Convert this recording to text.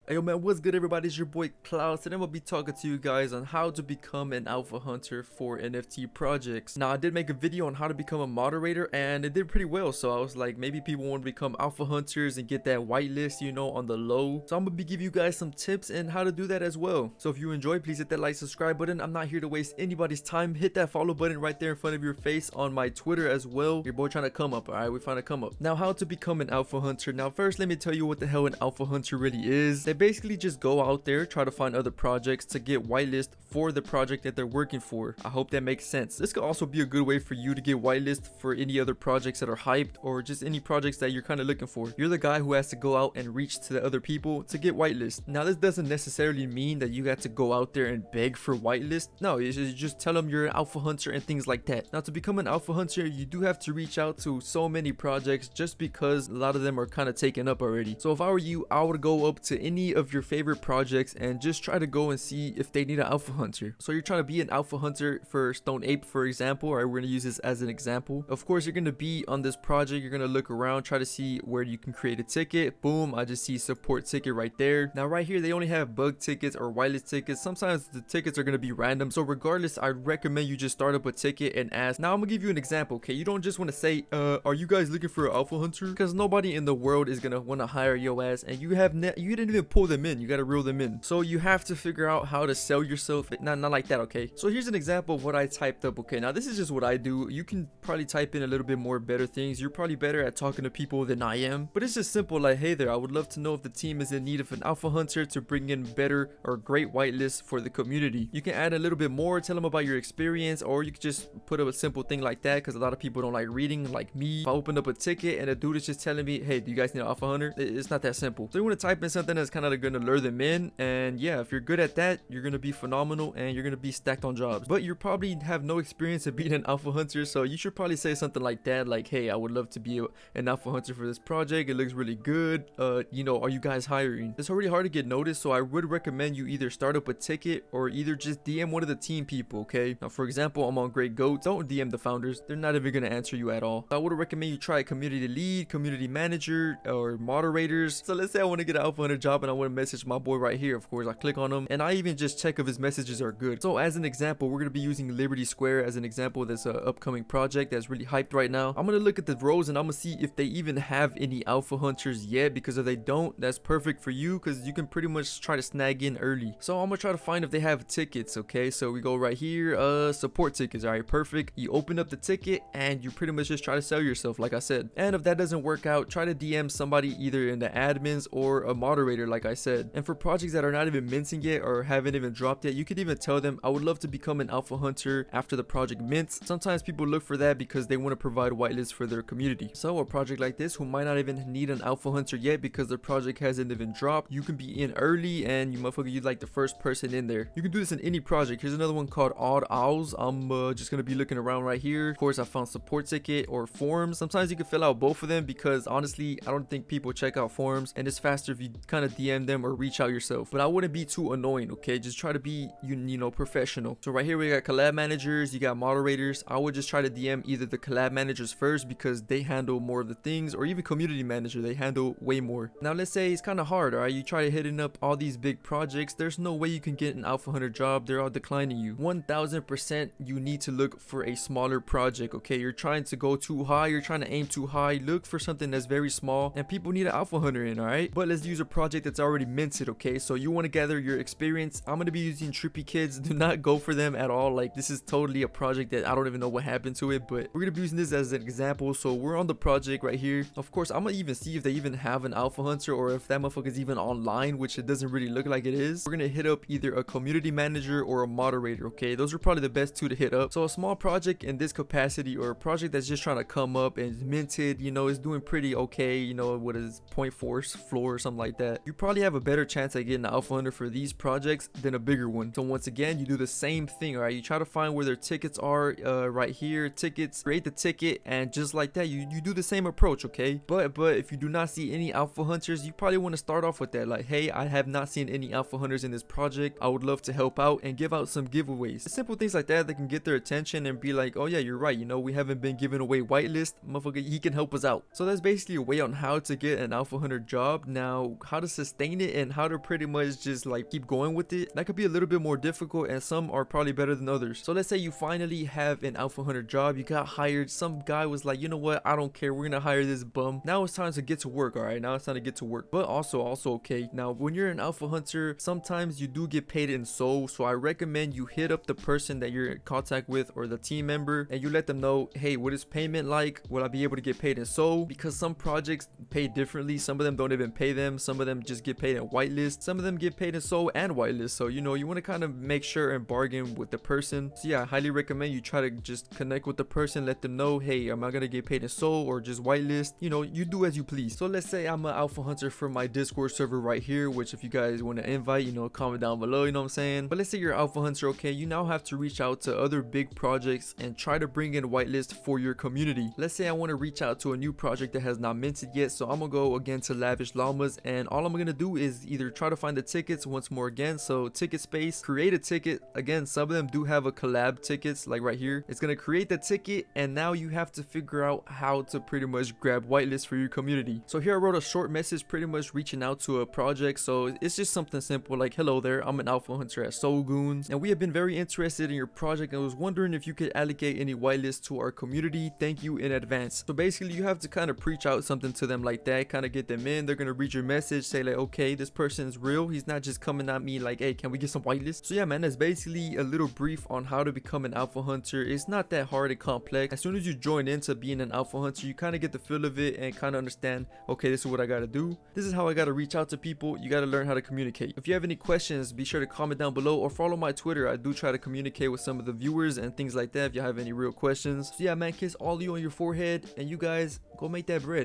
Hey yo man, what's good everybody? It's your boy Klaus. Today I'm gonna be talking to you guys on how to become an alpha hunter for NFT projects. Now I did make a video on how to become a moderator and it did pretty well, so I was like, maybe people want to become alpha hunters and get that whitelist, you know, on the low. So I'm gonna be giving you guys some tips and how to do that as well. So if you enjoy, please hit that like, subscribe button. I'm not here to waste anybody's time. Hit that follow button right there in front of your face on my Twitter as well. Your boy trying to come up. Alright, we found to come up. Now how to become an alpha hunter. Now first let me tell you what the hell an alpha hunter really is. They basically just go out there, try to find other projects to get whitelist for the project that they're working for. I hope that makes sense. This could also be a good way for you to get whitelist for any other projects that are hyped or just any projects that you're kind of looking for. You're the guy who has to go out and reach to the other people to get whitelist. Now this doesn't necessarily mean that you got to go out there and beg for whitelist. No, you just tell them you're an alpha hunter and things like that. Now to become an alpha hunter, you do have to reach out to so many projects just because a lot of them are kind of taken up already. So if I were you, I would go up to any of your favorite projects and just try to go and see if they need an alpha hunter. So you're trying to be an alpha hunter for Stone Ape, for example. Right, we're going to use this as an example. Of course, you're going to be on this project. You're going to look around, try to see where you can create a ticket. Boom, I just see support ticket right there. Now right here, they only have bug tickets or whitelist tickets. Sometimes the tickets are going to be random. So regardless, I'd recommend you just start up a ticket and ask. Now I'm going to give you an example, okay? You don't just want to say, are you guys looking for an alpha hunter? Because nobody in the world is going to want to hire your ass, and you didn't even pull them in. You got to reel them in. So you have to figure out how to sell yourself. Not like that, okay? So here's an example of what I typed up. Okay, now this is just what I do. You can probably type in a little bit more better things. You're probably better at talking to people than I am, but it's just simple like, hey there, I would love to know if the team is in need of an alpha hunter to bring in better or great whitelist for the community. You can add a little bit more, tell them about your experience, or you could just put up a simple thing like that because a lot of people don't like reading like me. If I open up a ticket and a dude is just telling me, hey, do you guys need an alpha hunter? It's not that simple. So you want to type in something that's kind of going to lure them in, and yeah, if you're good at that, you're going to be phenomenal and you're going to be stacked on jobs. But you probably have no experience of being an alpha hunter, so you should probably say something like that, like, hey, I would love to be an alpha hunter for this project. It looks really good. You know, are you guys hiring? It's already hard to get noticed, so I would recommend you either start up a ticket or either just DM one of the team people. Okay, now for example, I'm on Great Goats. Don't DM the founders, they're not even going to answer you at all. I would recommend you try community lead, community manager, or moderators. So let's say I want to get an alpha hunter job and I want to message my boy right here. Of course, I click on him and I even just check if his messages are good. So as an example, we're going to be using Liberty Square as an example. That's an upcoming project that's really hyped right now. I'm going to look at the roles and I'm going to see if they even have any alpha hunters yet, because if they don't, that's perfect for you because you can pretty much try to snag in early. So I'm going to try to find if they have tickets. Okay, so we go right here, support tickets. All right, perfect. You open up the ticket and you pretty much just try to sell yourself like I said. And if that doesn't work out, try to DM somebody either in the admins or a moderator like I said. And for projects that are not even minting yet or haven't even dropped yet, you could even tell them, I would love to become an alpha hunter after the project mints. Sometimes people look for that because they want to provide whitelist for their community. So a project like this who might not even need an alpha hunter yet because their project hasn't even dropped, you can be in early and you motherfucker, you're like the first person in there. You can do this in any project. Here's another one called Odd Owls. I'm just gonna be looking around right here. Of course, I found support ticket or forms. Sometimes you can fill out both of them because honestly, I don't think people check out forms and it's faster if you kind of DM them or reach out yourself. But I wouldn't be too annoying, okay? Just try to be you know, professional. So right here we got collab managers, you got moderators. I would just try to DM either the collab managers first because they handle more of the things, or even community manager, they handle way more. Now let's say it's kind of hard, all right? You try hitting up all these big projects, there's no way you can get an alpha hunter job. They're all declining you. 1000% you need to look for a smaller project, okay? You're trying to go too high, you're trying to aim too high. Look for something that's very small and people need an alpha hunter in, all right? But let's use a project that's already minted, okay? So you want to gather your experience. I'm going to be using Trippy Kids. Do not go for them at all. Like, this is totally a project that I don't even know what happened to it, but we're going to be using this as an example. So we're on the project right here. Of course, I'm going to even see if they even have an alpha hunter or if that motherfucker is even online, which it doesn't really look like it is. We're going to hit up either a community manager or a moderator, okay? Those are probably the best two to hit up. So a small project in this capacity, or a project that's just trying to come up and is minted, you know, is doing pretty okay, you know, what is 0.4 floor or something like that, you probably have a better chance at getting an alpha hunter for these projects than a bigger one. So once again, you do the same thing, all right? You try to find where their tickets are, right here, tickets, create the ticket, and just like that, you do the same approach, okay? But if you do not see any alpha hunters, you probably want to start off with that, like, hey, I have not seen any alpha hunters in this project. I would love to help out and give out some giveaways. Simple things like that can get their attention and be like, oh yeah, you're right, you know, we haven't been giving away whitelist, motherfucker, he can help us out. So that's basically a way on how to get an alpha hunter job. Now, how to sustain sustain it and how to pretty much just like keep going with it, that could be a little bit more difficult, and some are probably better than others. So let's say you finally have an alpha hunter job, you got hired, some guy was like, you know what, I don't care, we're gonna hire this bum. Now it's time to get to work. All right, now it's time to get to work. But also okay, now when you're an alpha hunter, sometimes you do get paid in SOL, so I recommend you hit up the person that you're in contact with or the team member, and you let them know, hey, what is payment like? Will I be able to get paid in SOL? Because some projects pay differently. Some of them don't even pay them, some of them just get paid in whitelist, some of them get paid in SOL and whitelist. So you know, you want to kind of make sure and bargain with the person. So yeah, I highly recommend you try to just connect with the person, let them know, hey, am I gonna get paid in SOL or just whitelist? You know, you do as you please. So let's say I'm an alpha hunter for my Discord server right here, which if you guys want to invite, you know, comment down below, you know what I'm saying? But let's say you're an alpha hunter, okay, you now have to reach out to other big projects and try to bring in whitelist for your community. Let's say I want to reach out to a new project that has not minted yet, so I'm gonna go again to Lavish Llamas, and all I'm gonna do is either try to find the tickets once more again. So ticket space, create a ticket. Again, some of them do have a collab tickets, like right here. It's gonna create the ticket, and now you have to figure out how to pretty much grab whitelist for your community. So here I wrote a short message pretty much reaching out to a project. So it's just something simple like, hello there, I'm an alpha hunter at Soulgoons, and we have been very interested in your project and was wondering if you could allocate any whitelist to our community. Thank you in advance. So basically you have to kind of preach out something to them like that, kind of get them in. They're gonna read your message, say like, okay, this person's real, he's not just coming at me like, hey, can we get some whitelist? So yeah, man, that's basically a little brief on how to become an alpha hunter. It's not that hard and complex. As soon as you join into being an alpha hunter, you kind of get the feel of it and kind of understand, okay, this is what I gotta do, this is how I gotta reach out to people. You gotta learn how to communicate. If you have any questions, be sure to comment down below or follow my Twitter. I do try to communicate with some of the viewers and things like that if you have any real questions. So yeah, man, kiss all of you on your forehead, and you guys go make that bread.